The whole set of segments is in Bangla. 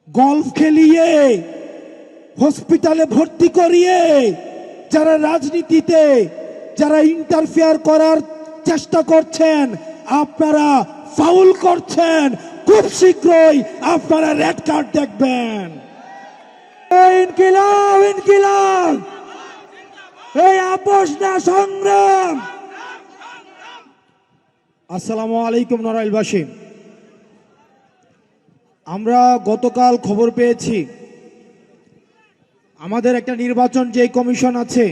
গলফ খেলিয়ে হসপিটালে ভর্তি করিয়ে যারা রাজনীতিতে যারা ইন্টারফেয়ার করার চেষ্টা করছেন, আপনারা ফাউল করছেন। খুব শীঘ্রই আপনারা রেড কার্ড দেখবেন। ইনকিলাব ইনকিলাব, এই আপোষ না সংগ্রাম। আসসালামু আলাইকুম নড়াইলবাসী। আমরা গতকাল খবর পেয়েছি আমাদের একটা নির্বাচন যে কমিশন আছে,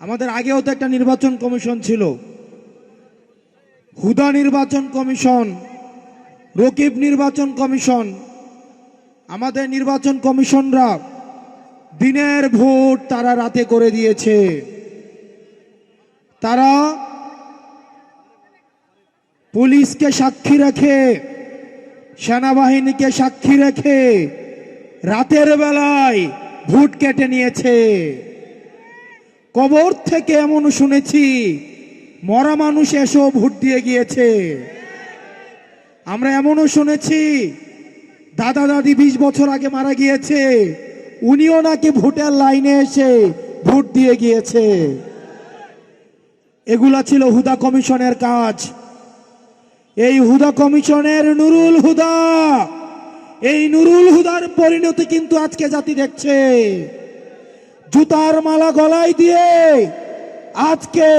আমাদের আগেও তো একটা নির্বাচন কমিশন ছিল, হুদা নির্বাচন কমিশন, রকিব নির্বাচন কমিশন। আমাদের নির্বাচন কমিশনরা দিনের ভোট তারা রাতে করে দিয়েছে। তারা পুলিশকে সাক্ষী রেখে, সেনাবাহিনীকে সাক্ষী রেখে রাতের বেলায় ভোট কেটে নিয়েছে। কবর থেকে এমন শুনেছি মরা মানুষ এসেও ভোট দিয়ে গিয়েছে। আমরা এমনও শুনেছি দাদা দাদি 20 বছর আগে মারা গিয়েছে, উনিও নাকি ভোটের লাইনে এসে ভোট দিয়ে গিয়েছে। এগুলা ছিল হুদা কমিশনের কাজ। এই হুদা কমিশনের নুরুল হুদা, এই নুরুল হুদার পরিণতি কিন্তু আজকে জাতি দেখছে। জুতার মালা গলায় দিয়ে আজকে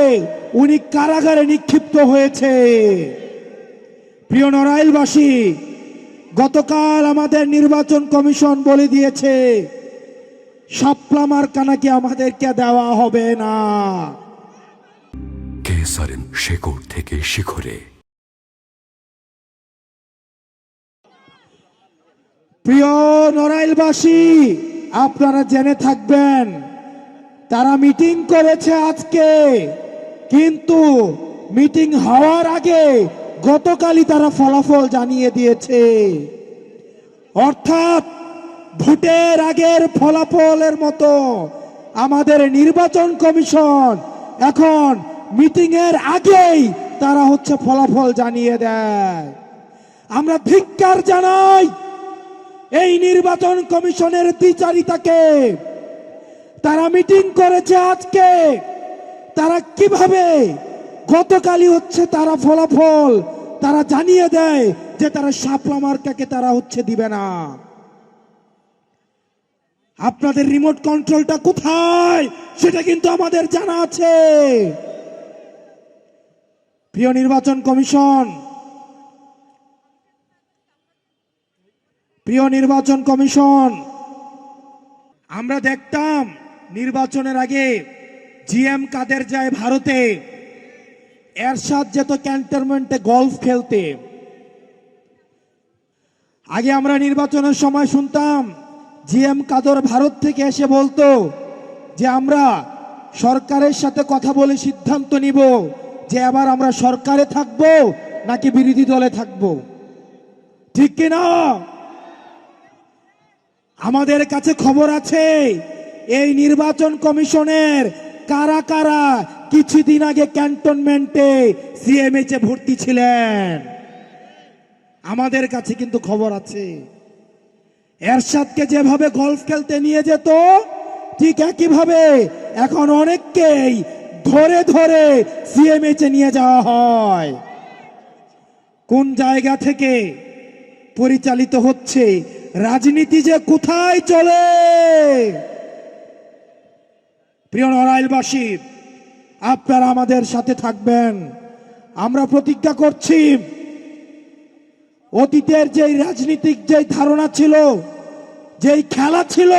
উনি কারাগারে নিক্ষিপ্ত হয়েছে। প্রিয় নড়াইলবাসী, গতকাল আমাদের নির্বাচন কমিশন বলে দিয়েছে শাপলা মার্কা নাকি আমাদেরকে দেওয়া হবে না। কেসারেন শেকড় থেকে শিখরে। প্রিয় নড়াইলবাসী, আপনারা জেনে থাকবেন তারা মিটিং করেছে আজকে, কিন্তু মিটিং হওয়ার আগে গতকালই তারা ফলাফল জানিয়ে দিয়েছে। অর্থাৎ ভোটের আগের ফলাফলের মতো আমাদের নির্বাচন কমিশন এখন মিটিং এর আগেই তারা ফলাফল জানিয়ে দেয়। আমরা ধিক্কার জানাই এই নির্বাচন কমিশনের দ্বিচারিতাকে। তারা মিটিং করেছে আজকে, তারা কিভাবে গতকালই তারা ফলাফল তারা জানিয়ে দেয় যে তারা শাপলা মার্কাকে তারা দিবে না। আপনাদের রিমোট কন্ট্রোলটা কোথায় সেটা কিন্তু আমাদের জানা আছে। প্রিয় নির্বাচন কমিশন, প্রিয় নির্বাচন কমিশন, আমরা দেখতাম নির্বাচনের আগে জিএম কাদের যায় ভারতে, এরশাদ যেত ক্যান্টনমেন্টে গলফ খেলতে। আগে আমরা নির্বাচনের সময় শুনতাম জিএম কাদের ভারত থেকে এসে বলতো যে আমরা সরকারের সাথে কথা বলে সিদ্ধান্ত নিব যে এবার আমরা সরকারে থাকবো নাকি বিরোধী দলে থাকবো। ঠিক কিনা? আমাদের কাছে খবর আছে এই নির্বাচন কমিশনের কারা কারা কিছুদিন আগে ক্যান্টনমেন্টে সিএমএইচে ভর্তি ছিলেন। আমাদের কাছে কিন্তু খবর আছে। এরশাদকে যেভাবে গলফ খেলতে নিয়ে যেত, ঠিক একইভাবে এখন অনেককেই ধরে ধরে সিএমএইচে নিয়ে যাওয়া হয়। কোন জায়গা থেকে পরিচালিত হচ্ছে রাজনীতি যে কোথায় চলে। প্রিয় নড়াইলবাসী, আপনারা আমাদের সাথে থাকবেন। আমরা প্রতিজ্ঞা করছি অতীতের যেই রাজনীতিক যেই ধারণা ছিল, যেই খেলা ছিল,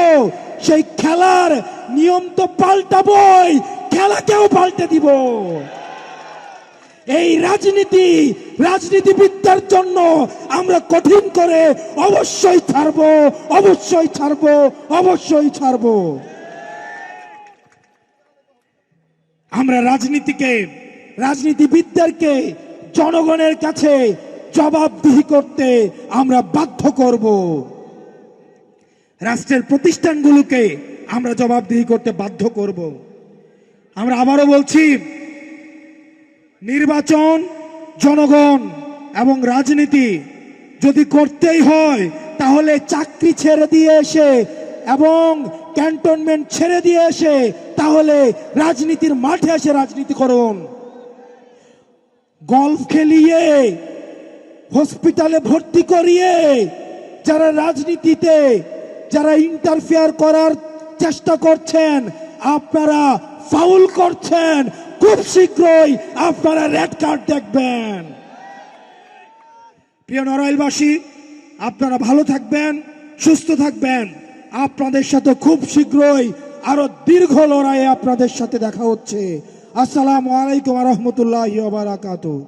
সেই খেলার নিয়ম তো পাল্টাবই, খেলাকেও পাল্টে দিব। এই রাজনীতিবিদদের জন্য আমরা কঠিন করে অবশ্যই ছাড়বো, অবশ্যই ছাড়বো, অবশ্যই ছাড়বো। আমরা রাজনীতিবিদদেরকে জনগণের কাছে জবাবদিহি করতে আমরা বাধ্য করব। রাষ্ট্রের প্রতিষ্ঠানগুলোকে আমরা জবাবদিহি করতে বাধ্য করব। আমরা আবারও বলছি, নির্বাচন জনগণ এবং রাজনীতি যদি করতেই হয় তাহলে চাকরি ছেড়ে দিয়ে এসে এবং ক্যান্টনমেন্ট ছেড়ে দিয়ে এসে তাহলে রাজনীতির মাঠে এসে রাজনীতি করুন। গলফ খেলিয়ে, হসপিটালে ভর্তি করিয়ে যারা রাজনীতিতে যারা ইন্টারফেয়ার করার চেষ্টা করছেন, আপনারা ফাউল করছেন। খুব শীঘ্রই আপনারা রেড কার্ড দেখবেন। প্রিয় নড়াইলবাসী, আপনারা ভালো থাকবেন, সুস্থ থাকবেন। আপনাদের সাথে খুব শীঘ্রই আরো দীর্ঘ লড়াইয়ে আপনাদের সাথে দেখা হচ্ছে। আসসালামু আলাইকুম ওয়া রাহমাতুল্লাহি ওয়া বারাকাতুহু।